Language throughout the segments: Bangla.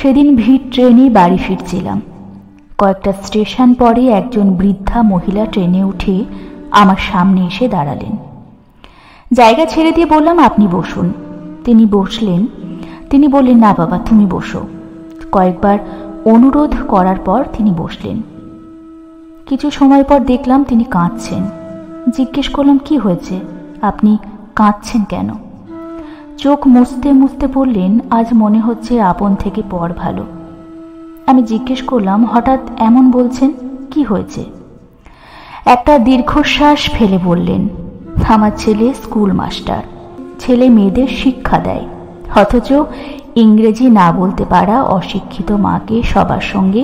সেদিন ভিড় ট্রেনে বাড়ি ফিরছিলাম। কয়েকটা স্টেশন পরে একজন বৃদ্ধা মহিলা ট্রেনে উঠে আমার সামনে এসে দাঁড়ালেন। জায়গা ছেড়ে দিয়ে বললাম, আপনি বসুন। তিনি বসলেন। তিনি বললেন, না বাবা, তুমি বসো। কয়েকবার অনুরোধ করার পর তিনি বসলেন। কিছু সময় পর দেখলাম তিনি কাঁদছেন। জিজ্ঞেস করলাম, কি হয়েছে, আপনি কাঁদছেন কেন? চোখ মুছতে মুছতে বললেন, আজ মনে হচ্ছে আপন থেকে পর ভালো। আমি জিজ্ঞেস করলাম, হঠাৎ এমন বলছেন, কি হয়েছে? একটা দীর্ঘশ্বাস ফেলে বললেন, আমার ছেলে স্কুল মাস্টার, ছেলে মেয়েদের শিক্ষা দেয়, অথচ ইংরেজি না বলতে পারা অশিক্ষিত মাকে সবার সঙ্গে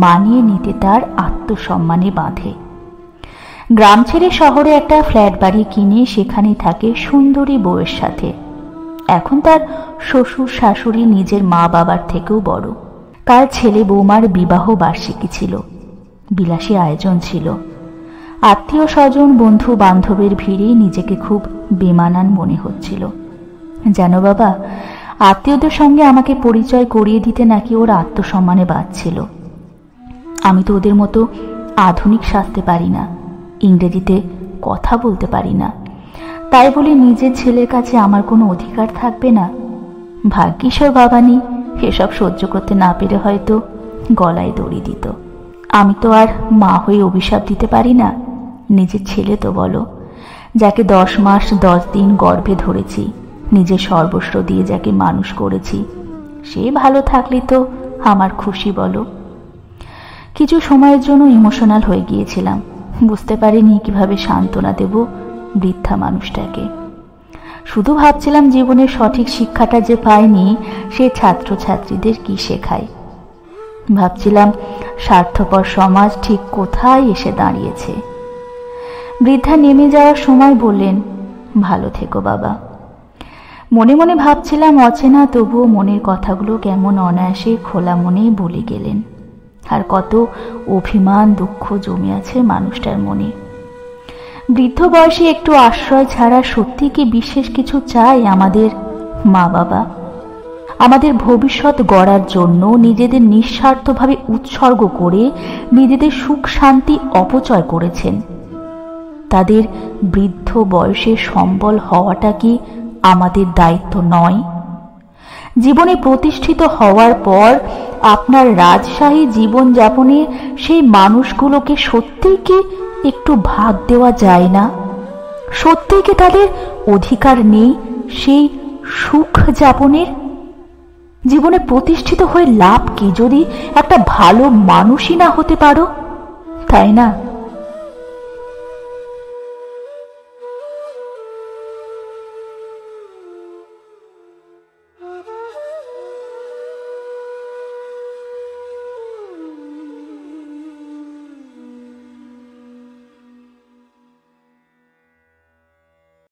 মানিয়ে নিতে তার আত্মসম্মানে বাঁধে। গ্রাম ছেড়ে শহরে একটা ফ্ল্যাট বাড়ি কিনে সেখানে থাকে সুন্দরী বউয়ের সাথে। এখন তার শ্বশুর শাশুড়ি নিজের মা বাবার থেকেও বড়। কাল ছেলে বৌমার বিবাহ বার্ষিকী ছিল, বিলাসী আয়োজন ছিল। আত্মীয় স্বজন বন্ধু বান্ধবের ভিড়ে নিজেকে খুব বেমানান মনে হচ্ছিল। জানো বাবা, আত্মীয়দের সঙ্গে আমাকে পরিচয় করিয়ে দিতে নাকি ওর আত্মসম্মানে বাঁধছিল। আমি তো ওদের মতো আধুনিক সাজতে পারি না, ইংরেজিতে কথা বলতে পারি না, তাই বলে নিজের ছেলের কাছে আমার কোনো অধিকার থাকবে না? ভাগ্যিস ওর বাবা নেই, এসব সহ্য করতে না পেরে হয়তো গলায় দড়ি দিত। আমি তো আর মা হয়ে অভিশাপ দিতে পারি না। নিজের ছেলে তো বলো, যাকে 10 মাস 10 দিন গর্ভে ধরেছি, নিজের সর্বস্ব দিয়ে যাকে মানুষ করেছি, সে ভালো থাকলে তো আমার খুশি বলো। কিছু সময়ের জন্য ইমোশনাল হয়ে গিয়েছিলাম, বুঝতে পারিনি কিভাবে সান্ত্বনা দেব বৃদ্ধা মানুষটাকে। শুধু ভাবছিলাম জীবনের সঠিক শিক্ষাটা যে পাইনি সে ছাত্রছাত্রীদের কি শেখায়। ভাবছিলাম স্বার্থপর সমাজ ঠিক কোথায় এসে দাঁড়িয়েছে। বৃদ্ধা নেমে যাওয়ার সময় বললেন, ভালো থেকো বাবা। মনে মনে ভাবছিলাম অচেনা তবুও মনের কথাগুলো কেমন অনায়াসে খোলা মনে বলে গেলেন। আর কত অভিমান দুঃখ জমে আছে মানুষটার মনে। বৃদ্ধ বয়সে একটু আশ্রয় ছাড়া সত্যি কি বিশেষ কিছু চাই আমাদের মা বাবা? আমাদের ভবিষ্যৎ গড়ার জন্য নিজেদের নিঃস্বার্থভাবে উৎসর্গ করে নিজেদের সুখ শান্তি অপচয় করেছেন। তাদের বৃদ্ধ বয়সে সম্বল হওয়াটা কি আমাদের দায়িত্ব নয়? জীবনে প্রতিষ্ঠিত হওয়ার পর আপনার রাজশাহী জীবনযাপনে সেই মানুষগুলোকে সত্যিই কি একটু ভাগ দেওয়া যায় না? সত্যিই কি তাদের অধিকার নেই সেই সুখ যাপনের? জীবনে প্রতিষ্ঠিত হয়ে লাভ কি যদি একটা ভালো মানুষই না হতে পারো, তাই না?